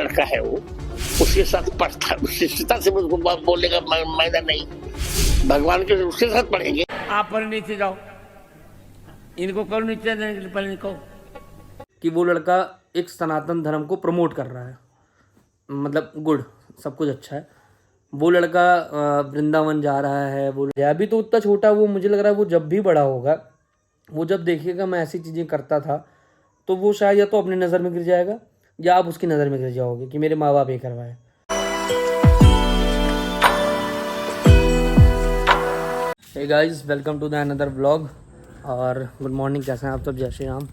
लड़का है वो, उसके साथ पढ़ता, शिष्टता से उसको बोलने का मायना नहीं, भगवान के उसके साथ पढ़ेंगे। आप पर नीचे जाओ, इनको करो नीचे पहले इनको। कि वो लड़का एक सनातन धर्म को प्रमोट कर रहा है, मतलब गुड, सब कुछ अच्छा है। वो लड़का वृंदावन जा रहा है, वो अभी तो उतना छोटा, वो मुझे लग रहा है वो जब भी बड़ा होगा, वो जब देखेगा मैं ऐसी चीज़ें करता था, तो वो शायद या तो अपनी नज़र में गिर जाएगा या आप उसकी नज़र में गिर जाओगे कि मेरे माँ बाप ये करवाए। Hey guys, welcome to the another vlog. और गुड मॉर्निंग, कैसे हैं आप सब? जय श्री राम,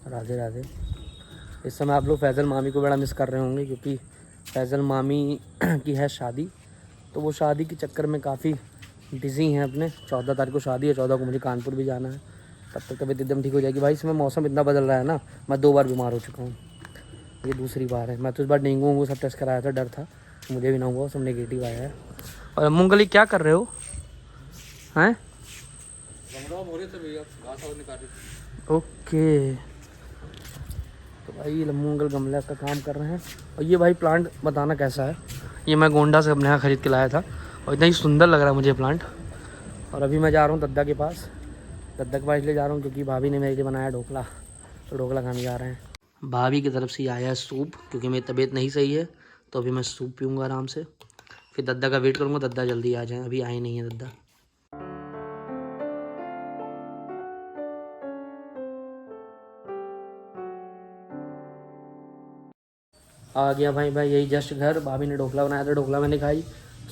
राधे राधे। इस समय आप लोग फैज़ल मामी को बड़ा मिस कर रहे होंगे, क्योंकि फैज़ल मामी की है शादी, तो वो शादी के चक्कर में काफ़ी बिज़ी हैं अपने। 14 तारीख को शादी है, 14 को मुझे कानपुर भी जाना है, तब तक तबीयत एकदम ठीक हो जाएगी। भाई इसमें मौसम इतना बदल रहा है ना, मैं 2 बार बीमार हो चुका हूँ, ये दूसरी बार है। मैं तो इस बार डेंगू सब टेस्ट कराया था, डर था मुझे भी ना हुआ, सब नेगेटिव आया है। और मूंगली क्या कर रहे हो हैं? ओके, तो भाई मूंगल गमला का काम कर रहे हैं। और ये भाई प्लांट बताना कैसा है, ये मैं गोंडा से अपने यहाँ ख़रीद के लाया था और इतना ही सुंदर लग रहा है मुझे प्लांट। और अभी मैं जा रहा हूँ दद्दा के पास, दद्दा के पास इसलिए जा रहा हूँ क्योंकि भाभी ने मेरे लिए बनाया ढोकला, तो ढोकला खाने जा रहे हैं। भाभी की तरफ से आया है सूप, क्योंकि मेरी तबीयत नहीं सही है, तो अभी मैं सूप पीऊँगा आराम से, फिर दद्दा का वेट करूँगा, दद्दा जल्दी आ जाए, अभी आए नहीं है दद्दा। आ गया भाई यही जस्ट घर। भाभी ने ढोकला बनाया था, ढोकला मैंने खाई,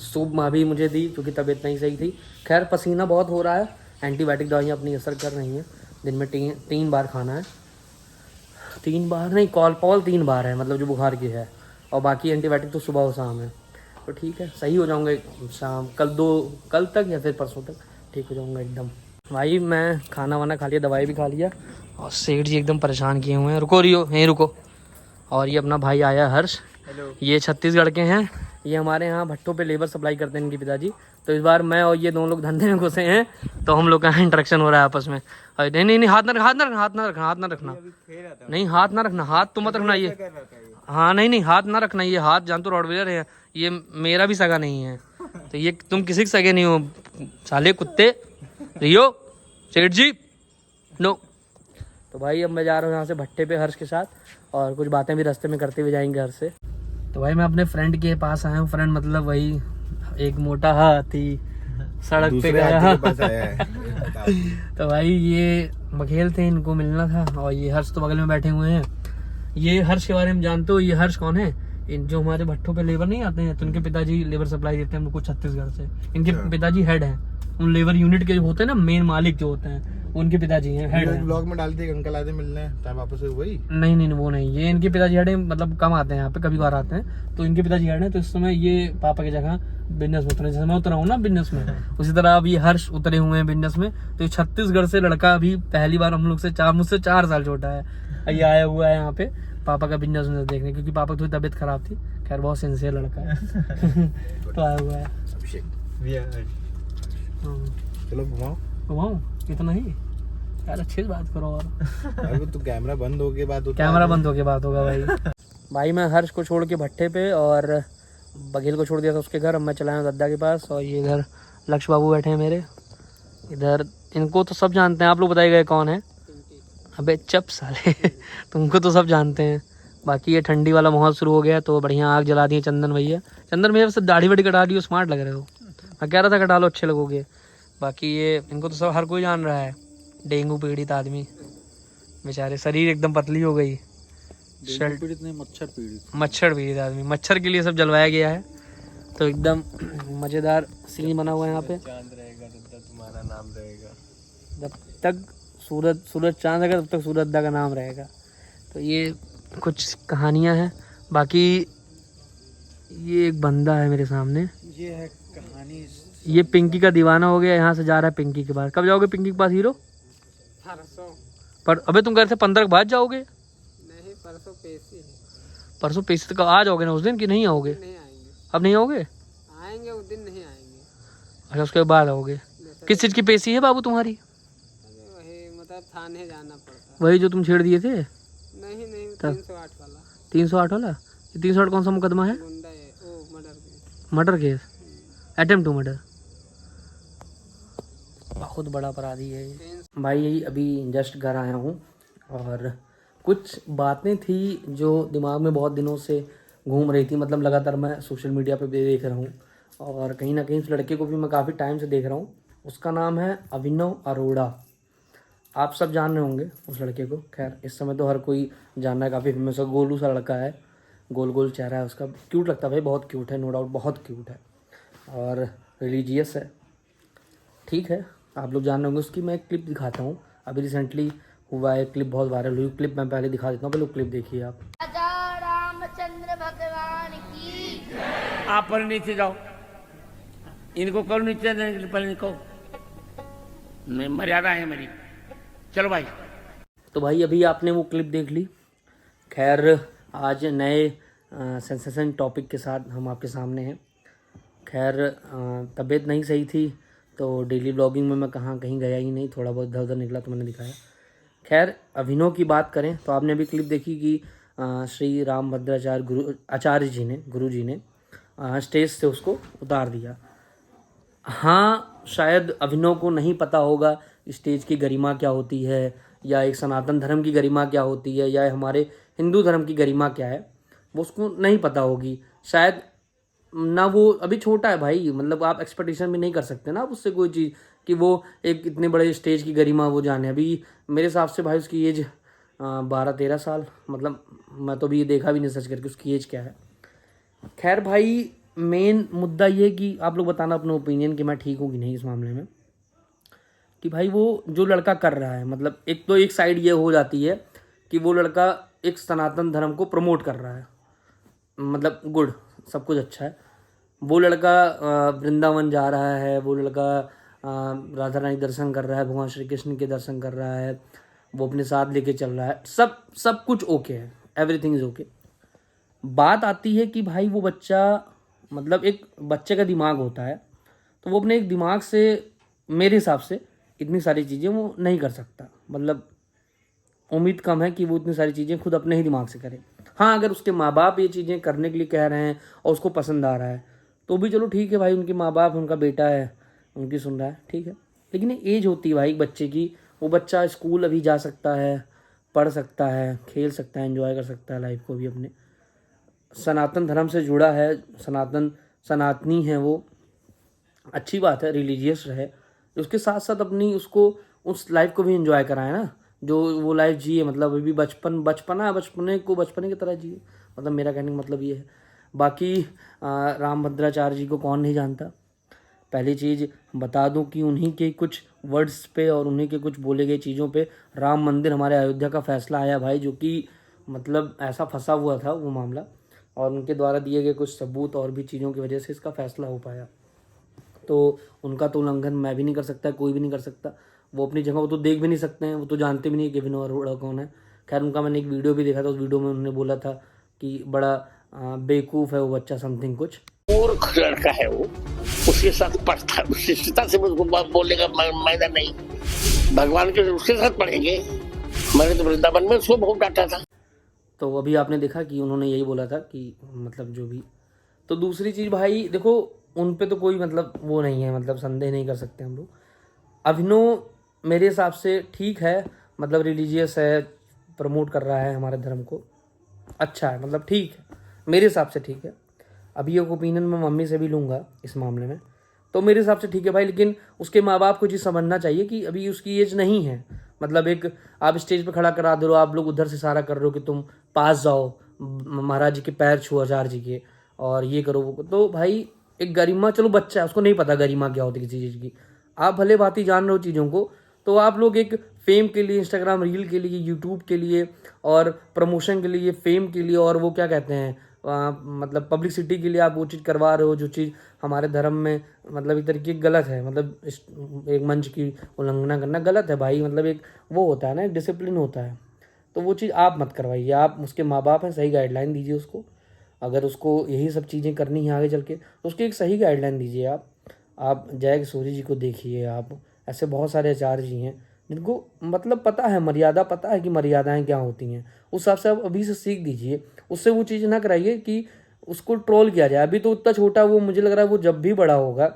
सूप भाभी मुझे दी क्योंकि तबीयत नहीं सही थी। खैर पसीना बहुत हो रहा है, एंटीबायोटिक दवाइयाँ अपनी असर कर रही हैं। दिन में 3 बार खाना है, 3 बार नहीं, कॉलपॉल 3 बार है, मतलब जो बुखार की है, और बाकी एंटीबायोटिक तो सुबह और शाम है। तो ठीक है, सही हो जाऊँगा शाम, कल तक या फिर परसों तक ठीक हो जाऊँगा एकदम। भाई मैं खाना वाना खा लिया, दवाई भी खा लिया, और सेठ जी एकदम परेशान किए हुए हैं। रुको रियो, यहीं रुको। और ये अपना भाई आया हर्ष, ये छत्तीसगढ़ के हैं, ये हमारे यहाँ भट्टों पे लेबर सप्लाई करते हैं इनके पिताजी। तो इस बार मैं और ये दोनों लोग धंधे में घुसे हैं, तो हम लोग का इंटरेक्शन हो रहा है आपस में। नहीं नहीं नहीं, हाथ ना रखना, नहीं हाथ ना रखना, हाथ तो मत रखना ये। हाँ नहीं नहीं, हाथ ना रखना, ये हाथ जान तो रॉडवीलर है, ये मेरा भी सगा नहीं है, तो ये तुम किसी के सगे नहीं हो साले कुत्ते। रियो, सेठ जी नो। तो भाई अब मैं जा रहा हूँ यहाँ से भट्टे पे हर्ष के साथ, और कुछ बातें भी रास्ते में करते हुए जाएंगे घर से। तो भाई मैं अपने फ्रेंड के पास आया हूँ, फ्रेंड मतलब वही एक मोटा हाथी सड़क पे गया तो भाई ये बघेल थे, इनको मिलना था, और ये हर्ष तो बगल में बैठे हुए हैं। ये हर्ष के बारे में जानते हो? ये हर्ष कौन है? इन जो हमारे भट्टों पे लेबर नहीं आते हैं, तो उनके पिताजी लेबर सप्लाई देते हैं हमको छत्तीसगढ़ से। इनके पिताजी हेड हैं उन लेबर यूनिट के, जो होते हैं ना मेन मालिक जो होते हैं, उनके पिताजी हैं हेड हैं। ब्लॉग में डाल दिए अंकल आए थे मिलने, तब वापस वही नहीं वो नहीं, ये इनके पिताजी हेड हैं, मतलब कम आते हैं यहाँ पे, कभी बार आते हैं, तो इनके पिताजी हेड हैं। तो इस समय ये पापा की जगह बिजनेस में उतरे, जैसे मैं उतरा हूँ ना बिजनेस में, उसी तरह अब ये हर्ष उतरे हुए हैं बिजनेस में। तो ये छत्तीसगढ़ से लड़का अभी पहली बार हम लोग से मुझसे 4 साल छोटा है, ये आया हुआ है यहाँ पे पापा का बिजनेस देखने, क्योंकि पापा की थोड़ी तबीयत खराब थी। खैर बहुत सिंसियर लड़का है तो आया हुआ है। चलो घुमाऊं इतना ही यार, अच्छी बात करो। और तो कैमरा बंद हो के बाद कैमरा बंद हो के बात होगा भाई। भाई मैं हर्ष को छोड़ के भट्टे पे और बघेल को छोड़ दिया था उसके घर, अब मैं चला हूँ दद्दा के पास। और ये इधर लक्ष्य बाबू बैठे हैं मेरे इधर, इनको तो सब जानते हैं, आप लोग बताइए कौन है? अबे चप साले तुमको तो सब जानते हैं। बाकी ये ठंडी वाला माहौल शुरू हो गया, तो बढ़िया आग जला दिए चंदन भैया से दाढ़ी वाड़ी कटा दी, स्मार्ट लग रहे हो। मैं कह रहा था कटा लो, अच्छे लगोगे। बाकी ये इनको तो सब हर कोई जान रहा है, डेंगू पीड़ित आदमी बेचारे, शरीर एकदम पतली हो गई। पीड़ित नहीं, मच्छर पीड़ित आदमी, मच्छर के लिए सब जलवाया गया है। तो एकदम मज़ेदार सीन बना हुआ है यहाँ पे। चांद रहेगा दद्दा, तुम्हारा नाम रहेगा। जब तक सूरज चांद रहेगा तब तक सूरज दद्दा का नाम रहेगा। तो ये कुछ कहानियाँ हैं। बाकी ये एक बंदा है मेरे सामने, ये है कहानी। ये पिंकी का दीवाना हो गया, यहाँ से जा रहा है पिंकी के पास। कब जाओगे पिंकी के पास हीरो? पर अबे तुम कह रहे थे 15 के बाद जाओगे? नहीं, परसों पेशी। परसों पेशी तक आ जाओगे ना उस दिन, कि नहीं आओगे? नहीं आएंगे। अब नहीं आओगे? आएंगे उस दिन, नहीं आएंगे। अच्छा, उसके बाद आओगे। किस चीज़ की पेशी है बाबू तुम्हारी? वही मतलब थाने जाना पड़ता है। वही जो तुम छेड़ दिए थे? नहीं 308 वाला। 308 वाला? ये 308 कौन सा मुकदमा है? गुंडा है ओ murder case. Murder case, attempt to murder. बहुत बड़ा अपराधी है ये। भाई यही अभी जस्ट घर आया हूँ और कुछ बातें थी जो दिमाग में बहुत दिनों से घूम रही थी। मतलब लगातार मैं सोशल मीडिया पे भी देख रहा हूँ और कहीं ना कहीं उस लड़के को भी मैं काफ़ी टाइम से देख रहा हूँ। उसका नाम है अभिनव अरोड़ा। आप सब जान रहे होंगे उस लड़के को। खैर इस समय तो हर कोई जान रहा है, काफ़ी फेमस है। गोलू सा लड़का है, गोल गोल चेहरा है उसका, क्यूट लगता है भाई, बहुत क्यूट है, नो डाउट बहुत क्यूट है और रिलीजियस है। ठीक है, आप लोग जान रहे होंगे। उसकी मैं एक क्लिप दिखाता हूँ, अभी रिसेंटली हुआ है, क्लिप बहुत वायरल हुई। क्लिप मैं पहले दिखा देता हूँ, पहले क्लिप देखिए आप। राजा रामचंद्र भगवान की। आप पर नीचे जाओ, इनको करो नीचे जाने के लिए, पहले इनको मर्यादा है मेरी। चलो भाई। तो भाई अभी आपने वो क्लिप देख ली। खैर आज नए सेंसेशन टॉपिक के साथ हम आपके सामने हैं। खैर तबीयत नहीं सही थी तो डेली ब्लॉगिंग में मैं कहीं गया ही नहीं, थोड़ा बहुत इधर उधर निकला तो मैंने दिखाया। खैर अभिनव की बात करें तो आपने अभी क्लिप देखी कि श्री रामभद्राचार्य गुरु जी ने स्टेज से उसको उतार दिया। हाँ, शायद अभिनव को नहीं पता होगा स्टेज की गरिमा क्या होती है, या एक सनातन धर्म की गरिमा क्या होती है, या हमारे हिंदू धर्म की गरिमा क्या है, वो उसको नहीं पता होगी शायद ना। वो अभी छोटा है भाई, मतलब आप एक्सपेक्टेशन भी नहीं कर सकते ना आप उससे कोई चीज़ कि वो एक इतने बड़े स्टेज की गरिमा वो जाने। अभी मेरे हिसाब से भाई उसकी एज 12-13 साल, मतलब मैं तो अभी ये देखा भी नहीं सर्च करके उसकी एज क्या है। खैर भाई मेन मुद्दा ये कि आप लोग बताना अपना ओपिनियन कि मैं ठीक हूँ कि नहीं इस मामले में। कि भाई वो जो लड़का कर रहा है, मतलब एक तो एक साइड ये हो जाती है कि वो लड़का एक सनातन धर्म को प्रमोट कर रहा है, मतलब गुड, सब कुछ अच्छा है। वो लड़का वृंदावन जा रहा है, वो लड़का राधा रानी दर्शन कर रहा है, भगवान श्री कृष्ण के दर्शन कर रहा है, वो अपने साथ लेके चल रहा है, सब कुछ ओके है, एवरीथिंग इज़ ओके। बात आती है कि भाई वो बच्चा, मतलब एक बच्चे का दिमाग होता है तो वो अपने एक दिमाग से मेरे हिसाब से इतनी सारी चीज़ें वो नहीं कर सकता। मतलब उम्मीद कम है कि वो इतनी सारी चीज़ें खुद अपने ही दिमाग से करे। हाँ, अगर उसके माँ बाप ये चीज़ें करने के लिए कह रहे हैं और उसको पसंद आ रहा है तो भी चलो ठीक है भाई, उनके माँ बाप, उनका बेटा है, उनकी सुन रहा है, ठीक है। लेकिन एज होती है भाई बच्चे की, वो बच्चा स्कूल अभी जा सकता है, पढ़ सकता है, खेल सकता है, एंजॉय कर सकता है लाइफ को भी अपने, सनातन धर्म से जुड़ा है, सनातनी है वो, अच्छी बात है, रिलीजियस रहे, उसके साथ साथ अपनी उसको उस लाइफ को भी एंजॉय कराए ना जो वो लाइफ जिए। मतलब अभी बचपने को बचपने की तरह जिए, मतलब मेरा कहने का मतलब ये है। बाकी रामभद्राचार्य जी को कौन नहीं जानता। पहली चीज़ बता दूं कि उन्हीं के कुछ वर्ड्स पे और उन्हीं के कुछ बोले गए चीज़ों पे राम मंदिर हमारे अयोध्या का फैसला आया भाई, जो कि मतलब ऐसा फंसा हुआ था वो मामला, और उनके द्वारा दिए गए कुछ सबूत और भी चीज़ों की वजह से इसका फैसला हो पाया। तो उनका तो उल्लंघन मैं भी नहीं कर सकता, कोई भी नहीं कर सकता। वो अपनी जगह, वो तो देख भी नहीं सकते हैं, वो तो जानते भी नहीं कि अभिनव अरोड़ा कौन है। खैर उनका मैंने एक वीडियो भी देखा था, उस वीडियो में उन्होंने बोला था कि बड़ा बेवकूफ़ है वो बच्चा, समथिंग कुछ मूर्ख लड़का है वो, उसके साथ पढ़ता, शिष्टता से उसको बोलने का मायना नहीं। भगवान के उसके साथ पढ़ेंगे। मैंने तो वृंदावन में उसको बहुत डांटा था। तो अभी आपने देखा कि उन्होंने यही बोला था कि मतलब जो भी। तो दूसरी चीज़ भाई देखो, उन पे तो कोई मतलब वो नहीं है, मतलब संदेह नहीं कर सकते हम लोग। अभिनव मेरे हिसाब से ठीक है, मतलब रिलीजियस है, प्रमोट कर रहा है हमारे धर्म को, अच्छा है, मतलब ठीक है मेरे हिसाब से, ठीक है। अभी एक ओपिनियन मैं मम्मी से भी लूँगा इस मामले में, तो मेरे हिसाब से ठीक है भाई। लेकिन उसके माँ बाप को चीज़ समझना चाहिए कि अभी उसकी एज नहीं है। मतलब एक आप स्टेज पे खड़ा करा दे रहे हो, आप लोग उधर से इशारा कर रहे हो कि तुम पास जाओ, महाराज जी के पैर छुओ, आचार्य जी के, और ये करो वो, तो भाई एक गरिमा, चलो बच्चा है उसको नहीं पता गरिमा क्या होती किसी चीज़ की, आप भले भांति जान रहे हो चीज़ों को, तो आप लोग एक फेम के लिए, इंस्टाग्राम रील के लिए, यूट्यूब के लिए और प्रमोशन के लिए, फेम के लिए, और वो क्या कहते हैं मतलब पब्लिसिटी के लिए आप वो चीज़ करवा रहे हो जो चीज़ हमारे धर्म में मतलब एक तरीके की गलत है। मतलब एक मंच की उल्लंघना करना गलत है भाई, मतलब एक वो होता है ना, एक डिसिप्लिन होता है, तो वो चीज़ आप मत करवाइए। आप उसके माँ बाप हैं, सही गाइडलाइन दीजिए उसको। अगर उसको यही सब चीज़ें करनी है आगे चल के तो उसकी एक सही गाइडलाइन दीजिए आप जय किशोरी जी को देखिए, आप ऐसे बहुत सारे आचार्य जी हैं जिनको मतलब पता है, मर्यादा पता है कि मर्यादाएं क्या होती हैं, उस हिसाब से आप अभी से सीख दीजिए। उससे वो चीज़ ना कराइए कि उसको ट्रोल किया जाए। अभी तो उतना छोटा, वो मुझे लग रहा है वो जब भी बड़ा होगा,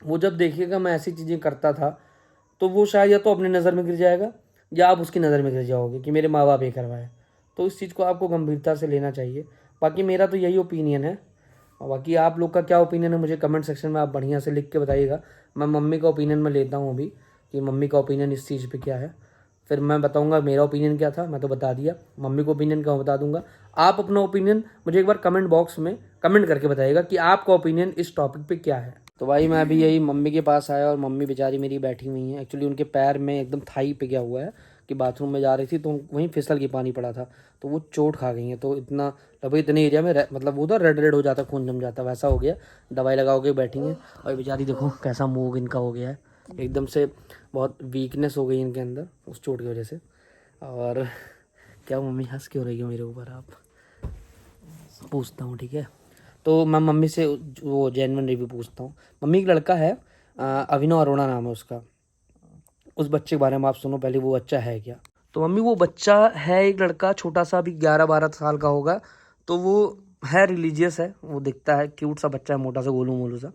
वो जब देखिएगा मैं ऐसी चीज़ें करता था, तो वो शायद या तो अपनी नज़र में गिर जाएगा या आप उसकी नज़र में गिर जाओगे कि मेरे माँ बाप ये करवाए। तो इस चीज़ को आपको गंभीरता से लेना चाहिए। बाकी मेरा तो यही ओपिनियन है, और बाकी आप लोग का क्या ओपिनियन है मुझे कमेंट सेक्शन में आप बढ़िया से लिख के बताइएगा। मैं मम्मी का ओपिनियन में लेता हूँ अभी कि मम्मी का ओपिनियन इस चीज़ पे क्या है, फिर मैं बताऊंगा मेरा ओपिनियन क्या था। मैं तो बता दिया, मम्मी को ओपिनियन क्या बता दूंगा। आप अपना ओपिनियन मुझे एक बार कमेंट बॉक्स में कमेंट करके बताइएगा कि आपका ओपिनियन इस टॉपिक पे क्या है। तो भाई मैं अभी यही मम्मी के पास आया और मम्मी बेचारी मेरी बैठी हुई हैं। एक्चुअली उनके पैर में एकदम थाई पे गया हुआ है कि बाथरूम में जा रही थी तो वहीं फिसल के पानी पड़ा था, तो वो चोट खा गई हैं। तो इतना लगभग इतने एरिया में मतलब वो तो रेड हो जाता, खून जम जाता, वैसा हो गया। दवाई लगाओ के बैठी हैं और बेचारी देखो कैसा मुँह इनका हो गया है, एकदम से बहुत वीकनेस हो गई इनके अंदर उस चोट की वजह से। और क्या मम्मी हंस क्यों रही हो मेरे ऊपर, आप पूछता हूँ ठीक है। तो मैं मम्मी से वो जेन्युइन रिव्यू पूछता हूँ। मम्मी एक लड़का है अभिनव अरोड़ा नाम है उसका, उस बच्चे के बारे में आप सुनो पहले, वो बच्चा है क्या। तो मम्मी वो बच्चा है एक लड़का छोटा सा, अभी 11-12 साल का होगा। तो वो है रिलीजियस है, वो दिखता है क्यूट सा बच्चा है, मोटा सा गोलू मोलू सा।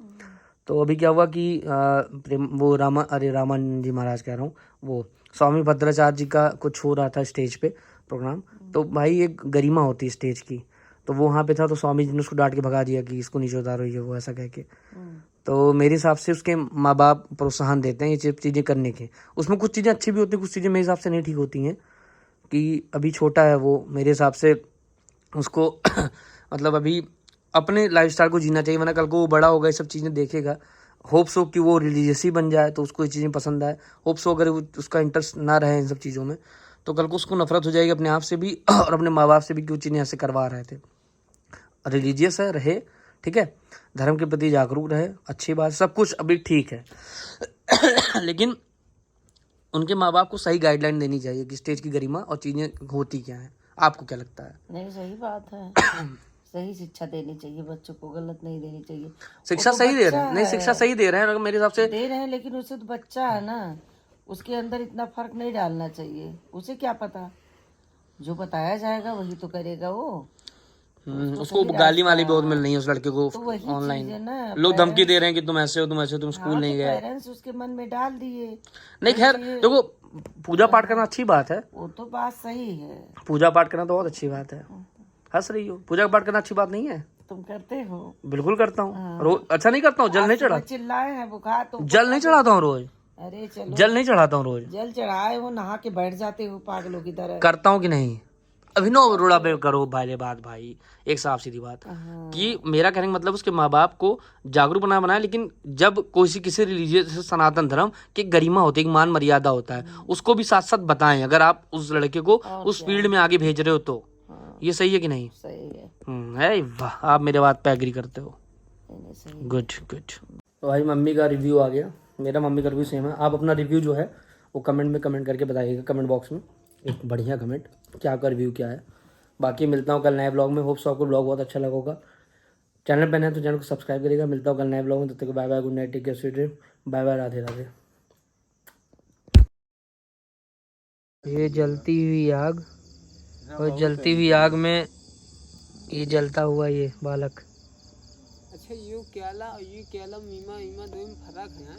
तो अभी क्या हुआ कि वो रामानंद जी महाराज कह रहा हूँ, वो स्वामी भद्राचार्य जी का कुछ हो रहा था स्टेज पे प्रोग्राम। तो भाई एक गरिमा होती है स्टेज की, तो वो वहाँ पे था, तो स्वामी जी ने उसको डांट के भगा दिया कि इसको नीचे उतारो, ये वो ऐसा कह के। तो मेरे हिसाब से उसके माँ बाप प्रोत्साहन देते हैं ये चीज़ें करने के। उसमें कुछ चीज़ें अच्छी भी होती हैं, कुछ चीज़ें मेरे हिसाब से नहीं ठीक होती हैं। कि अभी छोटा है वो, मेरे हिसाब से उसको मतलब अभी अपने लाइफस्टाइल को जीना चाहिए, वरना कल को वो बड़ा होगा ये सब चीज़ें देखेगा। होप्स हो कि वो रिलीजियस ही बन जाए तो उसको ये चीज़ें पसंद आए। होप्स हो अगर उसका इंटरेस्ट ना रहे इन सब चीज़ों में तो कल को उसको नफरत हो जाएगी अपने आप से भी और अपने माँ बाप से भी, क्यों चीज़ें ऐसे करवा रहे थे। रिलीजियस है रहे, ठीक है, धर्म के प्रति जागरूक रहे, अच्छी बात, सब कुछ अभी ठीक है। लेकिन उनके माँ बाप को सही गाइडलाइन देनी चाहिए कि स्टेज की गरिमा और चीज़ें होती क्या हैं। आपको क्या लगता है? नहीं सही बात है। सही शिक्षा देनी चाहिए बच्चों को, गलत नहीं देनी चाहिए। शिक्षा वो तो सही दे रहे बच्चा हैं, नहीं शिक्षा सही दे रहे हैं मेरे हिसाब से दे रहे हैं, लेकिन उसे तो बच्चा है ना, उसके अंदर इतना फर्क नहीं डालना चाहिए। उसे क्या पता, जो बताया जाएगा वही तो करेगा वो। उसको गाली वाली बहुत मिल रही है उस लड़के को तो वही चीज है ऑनलाइन। ना, लोग धमकी दे रहे हैं कि तुम ऐसे हो, तुम ऐसे हो, तुम स्कूल नहीं गए। पेरेंट्स उसके मन में डाल दिए। नहीं खैर देखो, पूजा पाठ करना अच्छी बात है, वो तो बात सही है, पूजा पाठ करना तो बहुत अच्छी बात है। हंस रही हो, पूजा पाठ करना अच्छी बात नहीं है? तुम करते हो? बिल्कुल करता हूँ रोज। अच्छा नहीं करता हूँ, जल नहीं चढ़ा, चिल्लाए हैं बुखार तो जल नहीं चढ़ाता हूँ रोज, अरे चलो जल नहीं चढ़ाता हूँ रोज। जल चढ़ाए हो, नहा के बैठ जाते हो पागलों की तरह। करता हूँ कि नहीं? अभिनव अरोड़ा पे करो भाई बात, भाई एक साफ सीधी बात कि मेरा कहने का मतलब उसके माँ बाप को जागरूक बनाया। लेकिन जब किसी रिलीजियस सनातन धर्म की गरिमा होती है, एक मान मर्यादा होता है, उसको भी साथ साथ बताएं। अगर आप उस लड़के को उस फील्ड में आगे भेज रहे हो तो ये सही है कि नहीं? सही है। है वाह, आप मेरे बात पे एग्री करते हो, गुड गुड। तो भाई मम्मी का रिव्यू आ गया, मेरा मम्मी का रिव्यू सेम है। आप अपना रिव्यू जो है वो कमेंट में कमेंट करके बताइएगा, कमेंट बॉक्स में एक बढ़िया कमेंट कि आपका रिव्यू क्या है। बाकी मिलता हूँ कल नए ब्लॉग में। होप्स आपको ब्लॉग बहुत अच्छा लगा होगा। चैनल पर नए तो चैनल को सब्सक्राइब करिएगा। मिलता हूँ कल नए ब्लॉग में, तब तक bye bye, good night, take care, sweet dream, bye bye, Radhe Radhe. ये जलती हुई आग, और जलती हुई आग में ये जलता हुआ ये बालक। अच्छा ये केला मीमा दो में फर्क है।